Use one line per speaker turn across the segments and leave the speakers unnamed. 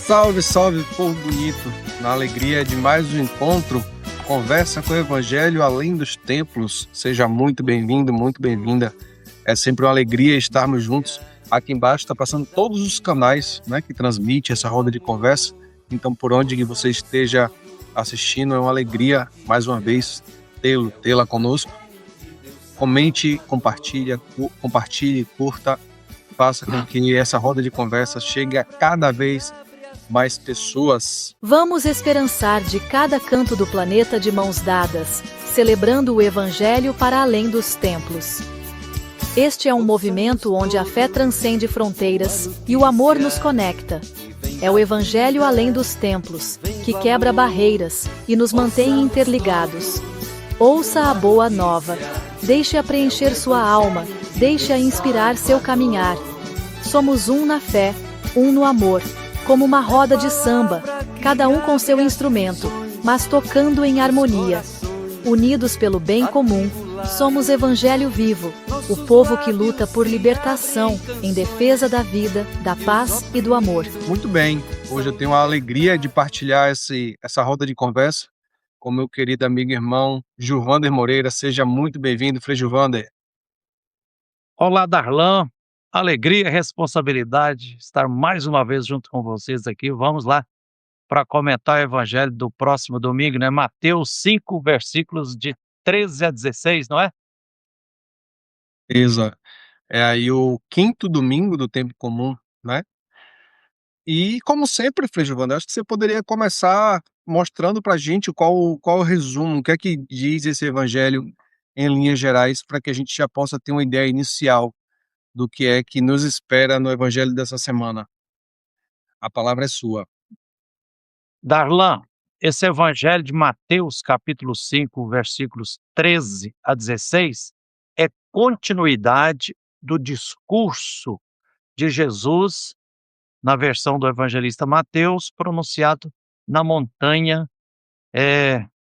Salve, salve, povo bonito! Na alegria de mais um encontro, conversa com o Evangelho além dos templos. Seja muito bem-vindo, muito bem-vinda. É sempre uma alegria estarmos juntos. Aqui embaixo está passando todos os canais, né, que transmite essa roda de conversa. Então, por onde que você esteja assistindo, é uma alegria, mais uma vez, tê-la conosco. Comente, compartilhe, curta, faça com que essa roda de conversa chegue a cada vez mais pessoas.
Vamos esperançar de cada canto do planeta de mãos dadas, celebrando o Evangelho para além dos templos. Este é um movimento onde a fé transcende fronteiras e o amor nos conecta. É o Evangelho além dos templos, que quebra barreiras e nos mantém interligados. Ouça a boa nova. Deixe-a preencher sua alma, deixe-a inspirar seu caminhar. Somos um na fé, um no amor, como uma roda de samba, cada um com seu instrumento, mas tocando em harmonia. Unidos pelo bem comum, somos Evangelho vivo, o povo que luta por libertação, em defesa da vida, da paz e do amor.
Muito bem, hoje eu tenho a alegria de partilhar essa roda de conversa com meu querido amigo e irmão Gilvander Moreira. Seja muito bem-vindo, Frei Gilvander.
Olá, Darlan. Alegria e responsabilidade estar mais uma vez junto com vocês aqui. Vamos lá para comentar o evangelho do próximo domingo, né? Mateus 5, versículos de 13 a 16, não é?
Exato. É aí o quinto domingo do tempo comum, né? E como sempre, Frei Gilvander, acho que você poderia começar mostrando para a gente qual o resumo, o que é que diz esse evangelho em linhas gerais, para que a gente já possa ter uma ideia inicial do que é que nos espera no evangelho dessa semana. A palavra é sua.
Darlan, esse evangelho de Mateus, capítulo 5, versículos 13 a 16, é continuidade do discurso de Jesus na versão do evangelista Mateus, pronunciado na montanha,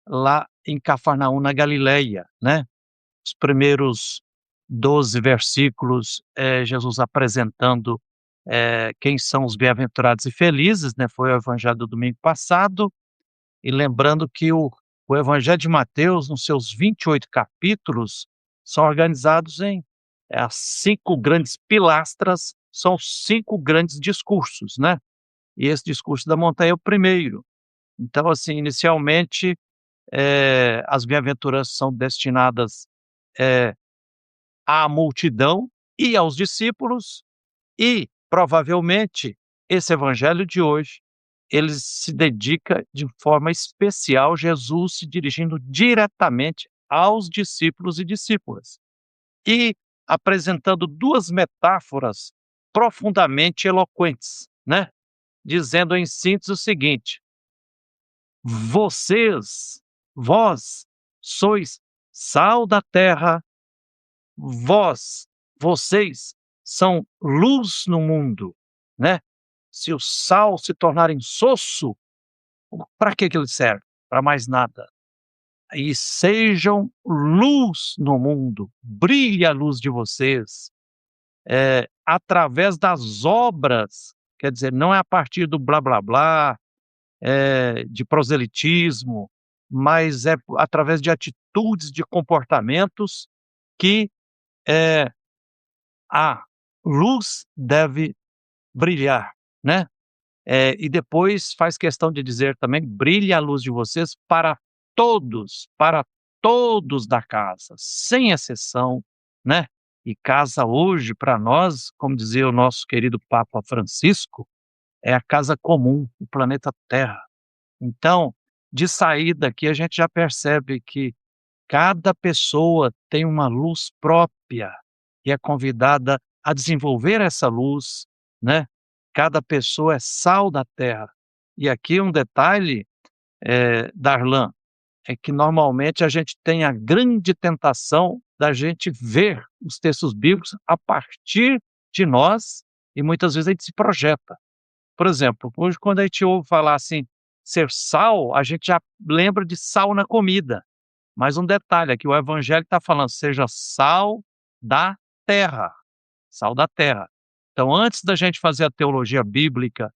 lá em Cafarnaum, na Galileia, né? Os primeiros 12 versículos, Jesus apresentando quem são os bem-aventurados e felizes, né? Foi o evangelho do domingo passado, e lembrando que o evangelho de Mateus, nos seus 28 capítulos, são organizados em as 5 grandes pilastras, são 5 grandes discursos, né? E esse discurso da montanha é o primeiro. Então, assim, inicialmente, as bem-aventuranças são destinadas à multidão e aos discípulos, e provavelmente esse evangelho de hoje, ele se dedica de forma especial, Jesus se dirigindo diretamente aos discípulos e discípulas, e apresentando 2 metáforas profundamente eloquentes, né? Dizendo em síntese o seguinte: vós sois sal da terra, vocês são luz no mundo, né? Se o sal se tornar insosso, para que ele serve? Para mais nada. E sejam luz no mundo, brilhe a luz de vocês, através das obras, quer dizer, não é a partir do blá blá blá, de proselitismo, mas é através de atitudes, de comportamentos que a luz deve brilhar, né? E depois faz questão de dizer também: brilhe a luz de vocês para todos da casa, sem exceção, né? E casa hoje, para nós, como dizia o nosso querido Papa Francisco, é a casa comum, o planeta Terra. Então, de saída aqui, a gente já percebe que cada pessoa tem uma luz própria e é convidada a desenvolver essa luz, né? Cada pessoa é sal da terra. E aqui um detalhe, Darlan, é que normalmente a gente tem a grande tentação da gente ver os textos bíblicos a partir de nós, e muitas vezes a gente se projeta. Por exemplo, hoje quando a gente ouve falar assim, ser sal, a gente já lembra de sal na comida. Mas um detalhe aqui, o evangelho está falando: seja sal da terra, sal da terra. Então, antes da gente fazer a teologia bíblica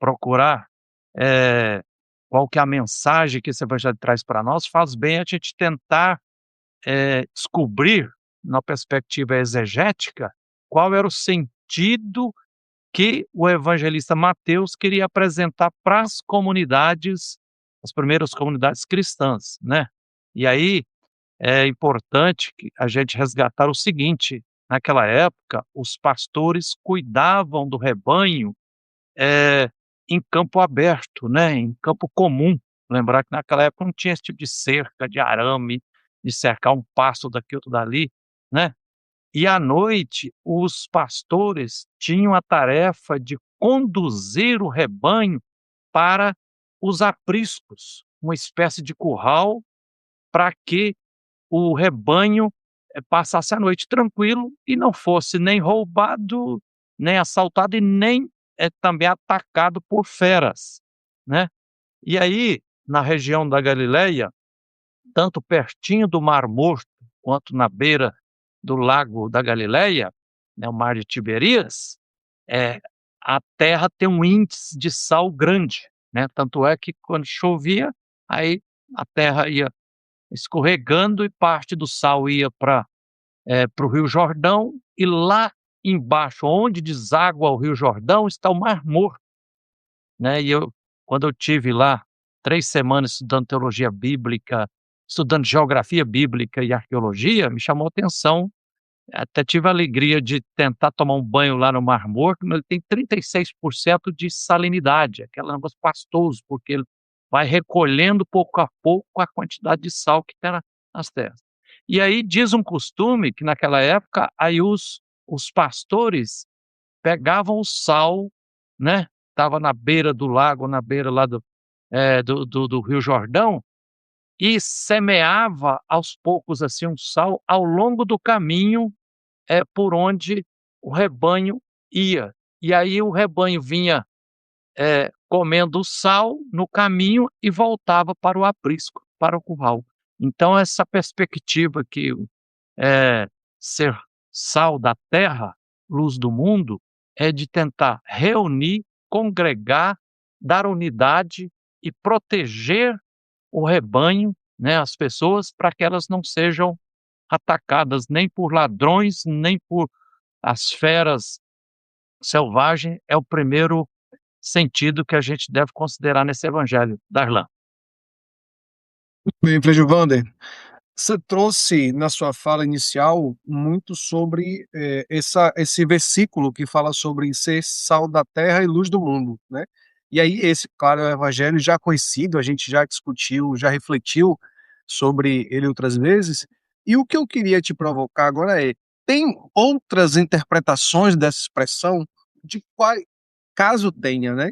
procurar eh, qual que é a mensagem que esse evangelho traz para nós, faz bem a gente tentar descobrir, na perspectiva exegética, qual era o sentido que o evangelista Mateus queria apresentar para as comunidades, as primeiras comunidades cristãs, né? E aí é importante que a gente resgatar o seguinte: naquela época, os pastores cuidavam do rebanho eh, em campo aberto, né, em campo comum. Lembrar que naquela época não tinha esse tipo de cerca, de arame, de cercar um pasto daqui, outro dali, né. E à noite, os pastores tinham a tarefa de conduzir o rebanho para os apriscos, uma espécie de curral, para que o rebanho passasse a noite tranquilo e não fosse nem roubado, nem assaltado e nem também atacado por feras, né. E aí, na região da Galileia, tanto pertinho do Mar Morto, quanto na beira do lago da Galileia, né, o mar de Tiberíades, eh, a terra tem um índice de sal grande, né, tanto é que quando chovia, aí a terra ia escorregando e parte do sal ia para o Rio Jordão, e lá embaixo, onde deságua o Rio Jordão, está o Mar Morto, né. Quando eu tive lá 3 semanas estudando teologia bíblica, estudando geografia bíblica e arqueologia, me chamou a atenção, até tive a alegria de tentar tomar um banho lá no Mar Morto, mas ele tem 36% de salinidade, aquele negócio pastoso, porque ele vai recolhendo pouco a pouco a quantidade de sal que tem nas terras. E aí diz um costume que naquela época, aí os pastores pegavam o sal, né, estava na beira do lago, na beira lá do Rio Jordão, e semeava aos poucos, assim, um sal ao longo do caminho, por onde o rebanho ia. E aí o rebanho vinha, comendo o sal no caminho e voltava para o aprisco, para o curral. Então essa perspectiva que ser sal da terra, luz do mundo, é de tentar reunir, congregar, dar unidade e proteger o rebanho, né, as pessoas, para que elas não sejam atacadas nem por ladrões, nem por as feras selvagens. É o primeiro sentido que a gente deve considerar nesse evangelho, Darlan.
Bem, Frei Wander, você trouxe na sua fala inicial muito sobre esse versículo que fala sobre ser sal da terra e luz do mundo, né? E aí esse, claro, é um evangelho já conhecido, a gente já discutiu, já refletiu sobre ele outras vezes. E o que eu queria te provocar agora é: tem outras interpretações dessa expressão? De quais, caso tenha, né?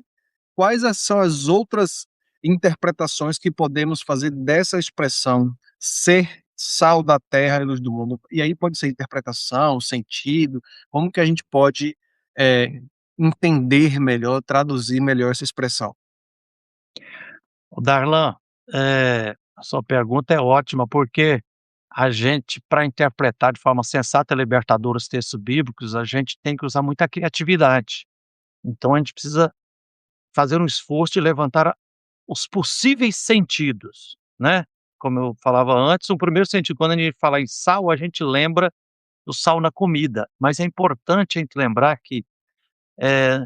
São as outras interpretações que podemos fazer dessa expressão, ser sal da terra e luz do mundo? E aí pode ser interpretação, sentido, como que a gente pode, entender melhor, traduzir melhor essa expressão?
Darlan, a sua pergunta é ótima, porque a gente, para interpretar de forma sensata e libertadora os textos bíblicos, a gente tem que usar muita criatividade. Então a gente precisa fazer um esforço de levantar os possíveis sentidos, né. Como eu falava antes, o primeiro sentido, quando a gente fala em sal, a gente lembra do sal na comida, mas é importante a gente lembrar que, eh,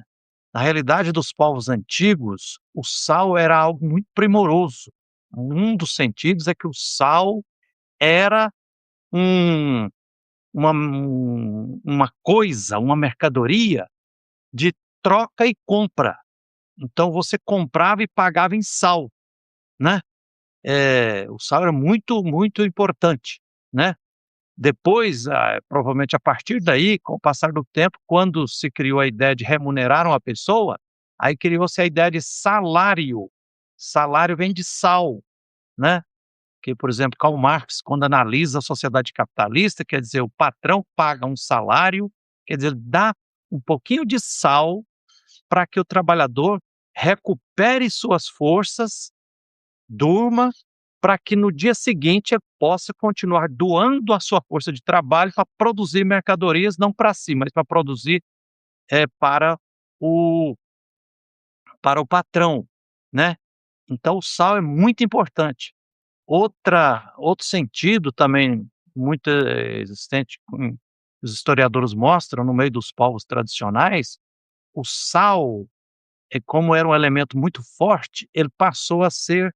na realidade dos povos antigos, o sal era algo muito primoroso. Um dos sentidos é que o sal era um uma coisa, uma mercadoria de troca e compra. Então você comprava e pagava em sal, né. O sal era muito, muito importante, né. Depois, provavelmente a partir daí, com o passar do tempo, quando se criou a ideia de remunerar uma pessoa, aí criou-se a ideia de salário. Salário vem de sal, né. Que, por exemplo, Karl Marx, quando analisa a sociedade capitalista, quer dizer, o patrão paga um salário, quer dizer, dá um pouquinho de sal para que o trabalhador recupere suas forças, durma, para que no dia seguinte ele possa continuar doando a sua força de trabalho para produzir mercadorias, não para si, mas para produzir, para o para o patrão, né. Então o sal é muito importante. Outro sentido também muito existente, os historiadores mostram no meio dos povos tradicionais, o sal, como era um elemento muito forte, ele passou a ser,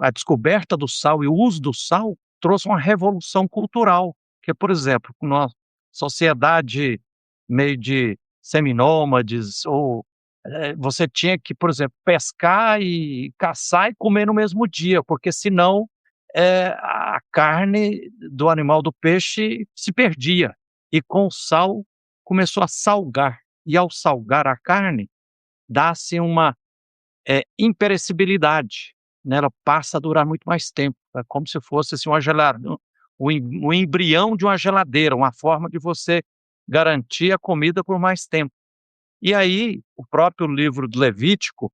a descoberta do sal e o uso do sal trouxe uma revolução cultural, que, por exemplo, numa sociedade meio de seminômades ou, você tinha que, por exemplo, pescar e caçar e comer no mesmo dia, porque senão, a carne do animal, do peixe, se perdia. E com o sal começou a salgar, e ao salgar a carne, dá-se uma imperecibilidade, né, ela passa a durar muito mais tempo, é como se fosse, assim, uma gela o embrião de uma geladeira, uma forma de você garantir a comida por mais tempo. E aí, o próprio livro do Levítico,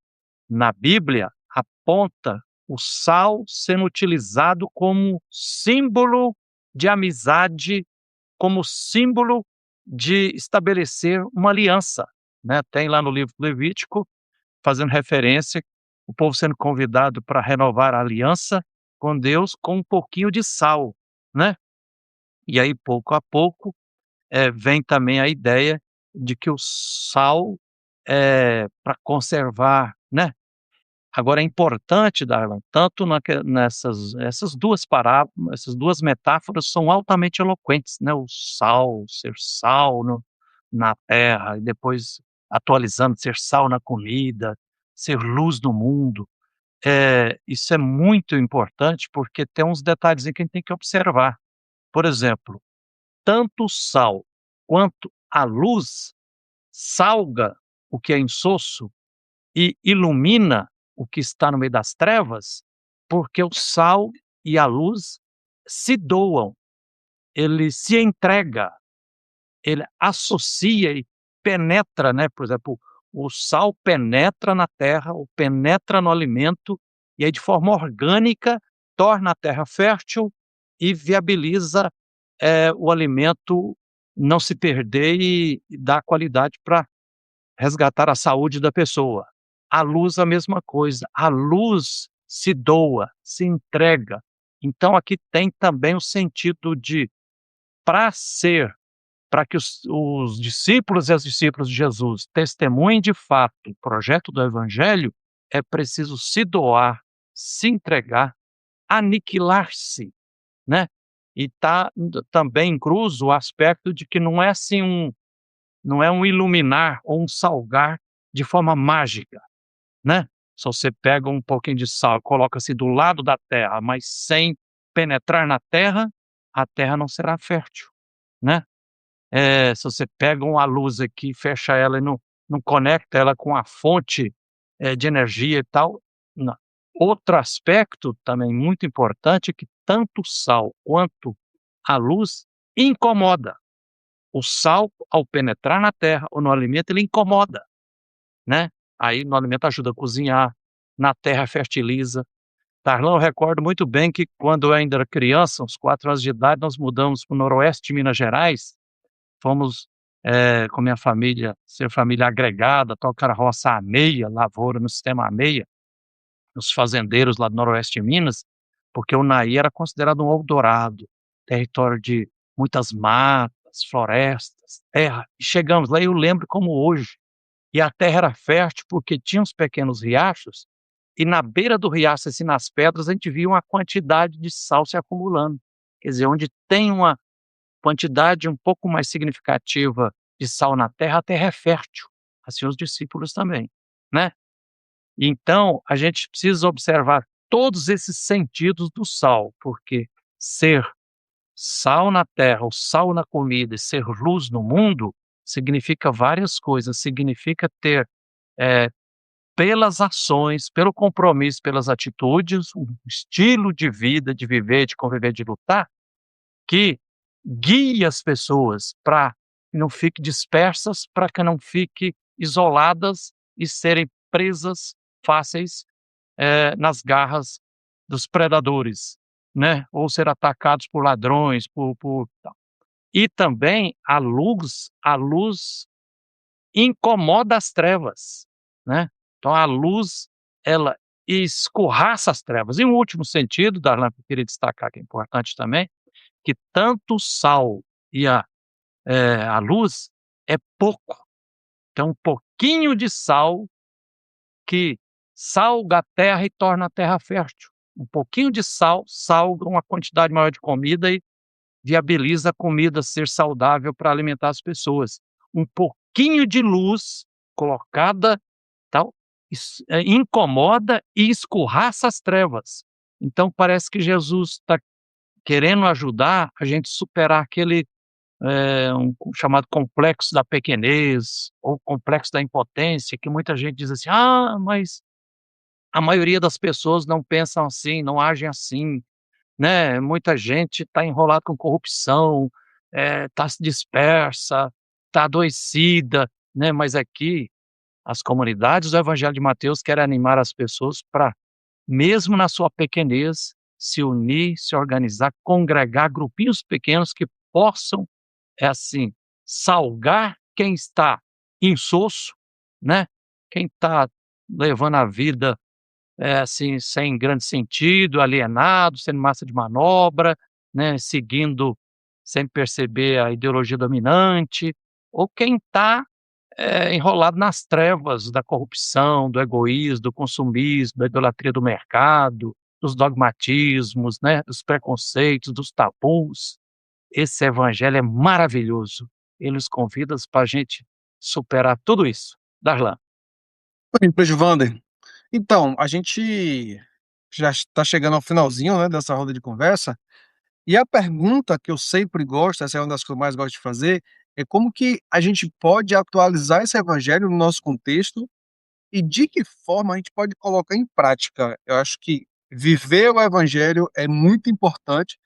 na Bíblia, aponta o sal sendo utilizado como símbolo de amizade, como símbolo de estabelecer uma aliança, né, tem lá no livro do Levítico fazendo referência, o povo sendo convidado para renovar a aliança com Deus com um pouquinho de sal, né. E aí, pouco a pouco, vem também a ideia de que o sal é para conservar, né. Agora é importante, Darlan, tanto nessas essas 2 parábolas, essas 2 metáforas são altamente eloquentes, né, o sal, ser sal no na terra e depois atualizando, ser sal na comida, ser luz no mundo. Isso é muito importante, porque tem uns detalhezinhos que a gente tem que observar. Por exemplo, tanto o sal quanto a luz salga o que é insosso e ilumina o que está no meio das trevas, porque o sal e a luz se doam, ele se entrega, ele associa e penetra, né, por exemplo, o sal penetra na terra, ou penetra no alimento, e aí de forma orgânica torna a terra fértil e viabiliza, o alimento não se perder e dar qualidade para resgatar a saúde da pessoa. A luz a mesma coisa, a luz se doa, se entrega. Então aqui tem também o sentido de, para ser para que os discípulos e as discípulas de Jesus testemunhem de fato o projeto do evangelho, é preciso se doar, se entregar, aniquilar-se, né. E também incluso o aspecto de que não é um iluminar ou um salgar de forma mágica, né. Se você pega um pouquinho de sal, coloca-se do lado da terra, mas sem penetrar na terra, a terra não será fértil, né. Se você pega uma luz aqui, fecha ela e não conecta ela com a fonte, de energia e tal, não. Outro aspecto também muito importante é que tanto o sal quanto a luz incomoda. O sal, ao penetrar na terra ou no alimento, ele incomoda, né. Aí no alimento ajuda a cozinhar, na terra fertiliza. Tarlão, eu recordo muito bem que quando eu ainda era criança, uns 4 anos de idade, nós mudamos para o noroeste de Minas Gerais. Fomos, com minha família, ser família agregada, tocar a roça à meia, lavoura no sistema à meia, os fazendeiros lá do noroeste de Minas, porque o Naí era considerado um Eldorado, território de muitas matas, florestas, terra. E chegamos lá e eu lembro como hoje, e a terra era fértil porque tinha uns pequenos riachos, e na beira do riacho, assim, nas pedras, a gente via uma quantidade de sal se acumulando. Quer dizer, onde tem uma quantidade um pouco mais significativa de sal na terra, a terra é fértil, assim os discípulos também, né. Então, a gente precisa observar todos esses sentidos do sal, porque ser sal na terra, ou sal na comida e ser luz no mundo, significa várias coisas, significa ter, eh, pelas ações, pelo compromisso, pelas atitudes, um estilo de vida, de viver, de conviver, de lutar, que guie as pessoas para que não fiquem dispersas, para que não fiquem isoladas e serem presas fáceis, nas garras dos predadores, né, ou ser atacados por ladrões, por tal. E também a luz incomoda as trevas. né. Então a luz, ela escorraça as trevas. E um último sentido, Darlan, que eu queria destacar, que é importante também, que tanto o sal e a luz é pouco. Então um pouquinho de sal que salga a terra e torna a terra fértil. Um pouquinho de sal salga uma quantidade maior de comida e viabiliza a comida ser saudável para alimentar as pessoas. Um pouquinho de luz colocada, tal, incomoda e escorraça as trevas. Então parece que Jesus está querendo ajudar a gente superar aquele, chamado complexo da pequenez, ou complexo da impotência, que muita gente diz assim: "Ah, mas a maioria das pessoas não pensam assim, não agem assim", né, muita gente está enrolado com corrupção, está se dispersa, está adoecida, né, mas aqui as comunidades do Evangelho de Mateus querem animar as pessoas para, mesmo na sua pequenez, se unir, se organizar, congregar grupinhos pequenos que possam, assim, salgar quem está insosso, né, quem está levando a vida assim, sem grande sentido, alienado, sendo massa de manobra, né, seguindo sem perceber a ideologia dominante, ou quem está, enrolado nas trevas da corrupção, do egoísmo, do consumismo, da idolatria do mercado, dos dogmatismos, né, dos preconceitos, dos tabus. Esse evangelho é maravilhoso. Ele nos convida para a gente superar tudo isso. Darlan.
Bem, Wander, então, a gente já está chegando ao finalzinho, né, dessa roda de conversa, e a pergunta que eu sempre gosto, essa é uma das que eu mais gosto de fazer, é como que a gente pode atualizar esse evangelho no nosso contexto e de que forma a gente pode colocar em prática. Eu acho que viver o evangelho é muito importante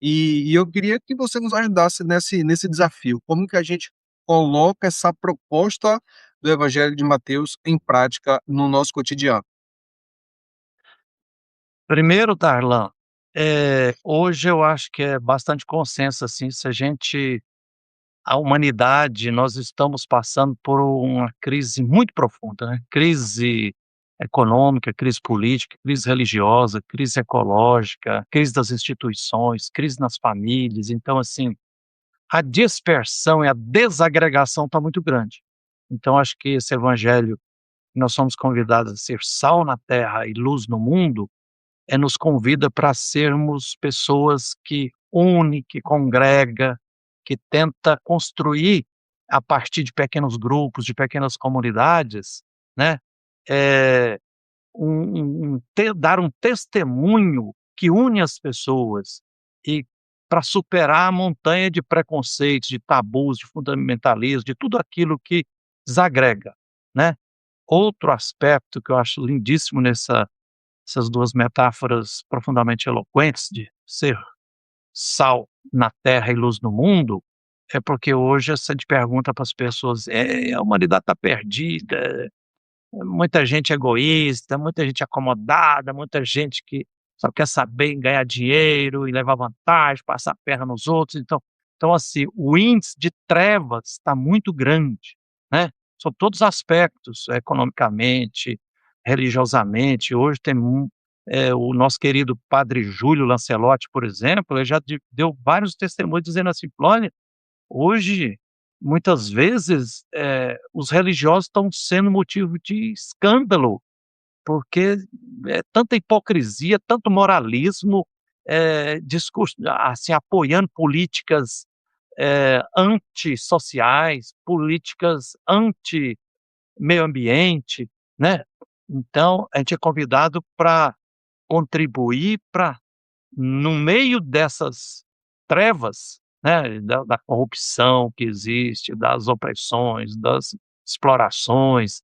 e eu queria que você nos ajudasse nesse desafio. Como que a gente coloca essa proposta do evangelho de Mateus em prática no nosso cotidiano?
Primeiro, Darlan, hoje eu acho que é bastante consenso, assim, se a humanidade, nós estamos passando por uma crise muito profunda, né, crise econômica, crise política, crise religiosa, crise ecológica, crise das instituições, crise nas famílias, então, assim, a dispersão e a desagregação está muito grande. Então acho que esse evangelho, nós somos convidados a ser sal na terra e luz no mundo, nos convida para sermos pessoas que une, que congrega, que tenta construir a partir de pequenos grupos, de pequenas comunidades, né, eh, dar um testemunho que une as pessoas e para superar a montanha de preconceitos, de tabus, de fundamentalismo, de tudo aquilo que desagrega, né. Outro aspecto que eu acho lindíssimo essas 2 metáforas profundamente eloquentes de ser sal na terra e luz no mundo, é porque hoje se a gente pergunta para as pessoas: a humanidade está perdida, muita gente egoísta, muita gente acomodada, muita gente que só quer saber em ganhar dinheiro e levar vantagem, passar a perna nos outros, então assim, o índice de trevas está muito grande, né, sob todos os aspectos, economicamente, religiosamente, hoje tem o nosso querido padre Júlio Lancelotti, por exemplo, ele já deu vários testemunhos dizendo assim: "Olha, hoje, muitas vezes, os religiosos estão sendo motivo de escândalo, porque é tanta hipocrisia, tanto moralismo, discurso assim, apoiando políticas, antissociais, políticas anti-meio ambiente, né. Então, a gente é convidado para contribuir para, no meio dessas trevas, né, da corrupção que existe, das opressões, das explorações,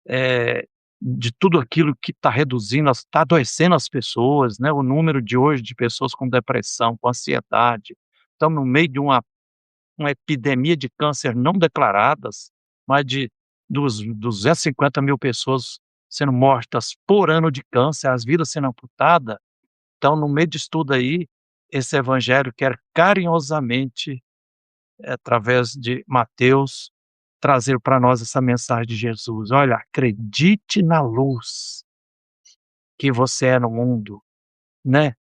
eh, de tudo aquilo que está reduzindo, está adoecendo as pessoas, né, o número de hoje de pessoas com depressão, com ansiedade. Estamos no meio de uma epidemia de câncer não declaradas, mais de 250.000 pessoas sendo mortas por ano de câncer, as vidas sendo amputadas. Então, no meio disso tudo aí, esse evangelho quer carinhosamente, através de Mateus, trazer para nós essa mensagem de Jesus. Olha, acredite na luz que você é no mundo, né?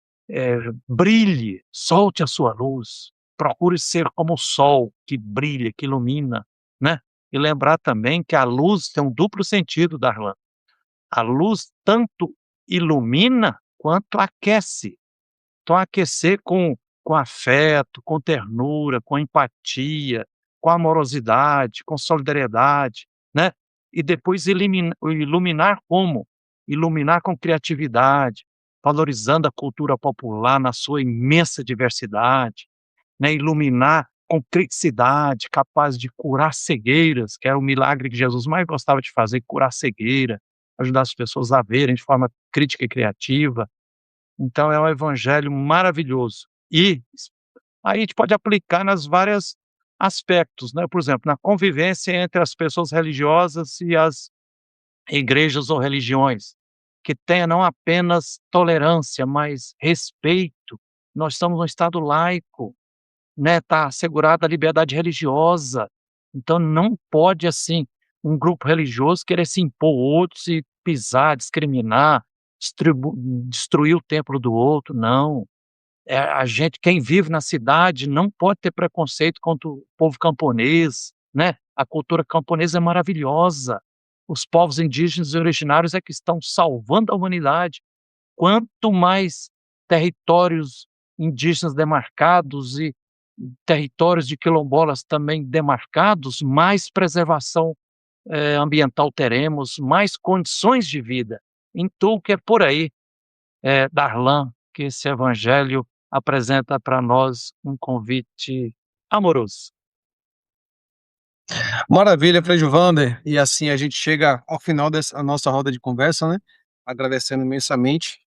Brilhe, solte a sua luz, procure ser como o sol que brilha, que ilumina, né? E lembrar também que a luz tem um duplo sentido, Darlan. A luz tanto ilumina quanto aquece. Então, aquecer com afeto, com ternura, com empatia, com amorosidade, com solidariedade, né? E depois iluminar como? Iluminar com criatividade, valorizando a cultura popular na sua imensa diversidade, né? Iluminar com criticidade, capaz de curar cegueiras, que era o milagre que Jesus mais gostava de fazer, curar cegueira, ajudar as pessoas a verem de forma crítica e criativa. Então é um evangelho maravilhoso. E aí a gente pode aplicar nas vários aspectos, né? Por exemplo, na convivência entre as pessoas religiosas e as igrejas ou religiões, que tenha não apenas tolerância, mas respeito. Nós estamos num estado laico, né? Está assegurada a liberdade religiosa. Então não pode, assim, um grupo religioso querer se impor outros e pisar, discriminar, destruir o templo do outro, não. Quem vive na cidade não pode ter preconceito contra o povo camponês, né? A cultura camponesa é maravilhosa. Os povos indígenas e originários é que estão salvando a humanidade. Quanto mais territórios indígenas demarcados e territórios de quilombolas também demarcados, mais preservação ambiental teremos, mais condições de vida. Então, que é por aí, Darlan, que esse evangelho apresenta para nós um convite amoroso.
Maravilha, Frei Gilvander. E assim a gente chega ao final dessa nossa roda de conversa, né? Agradecendo imensamente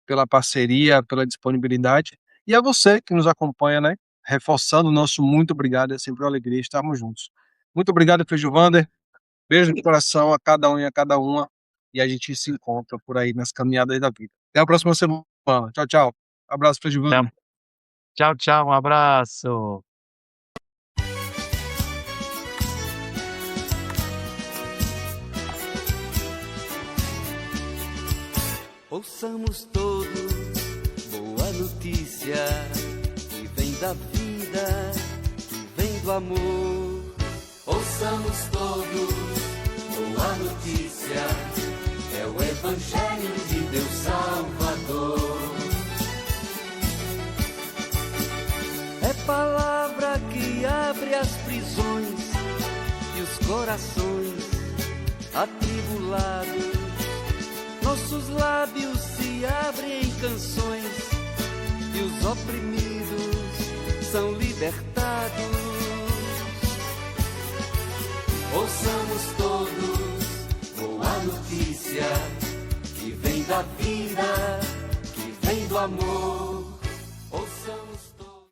pela parceria, pela disponibilidade. E a você que nos acompanha, né? Reforçando o nosso muito obrigado. É sempre uma alegria estarmos juntos. Muito obrigado, Frei Gilvander. Beijo no coração a cada um e a cada uma. E a gente se encontra por aí nas caminhadas da vida. Até a próxima semana. Tchau, tchau. Abraço, Frei Gilvander.
Tchau, tchau. Um abraço.
Ouçamos todos boa notícia que vem da vida, que vem do amor. Ouçamos todos boa notícia, é o Evangelho de Deus Salvador. É palavra que abre as prisões e os corações atribulados. Nossos lábios se abrem em canções e os oprimidos são libertados. Ouçamos todos boa notícia que vem da vida,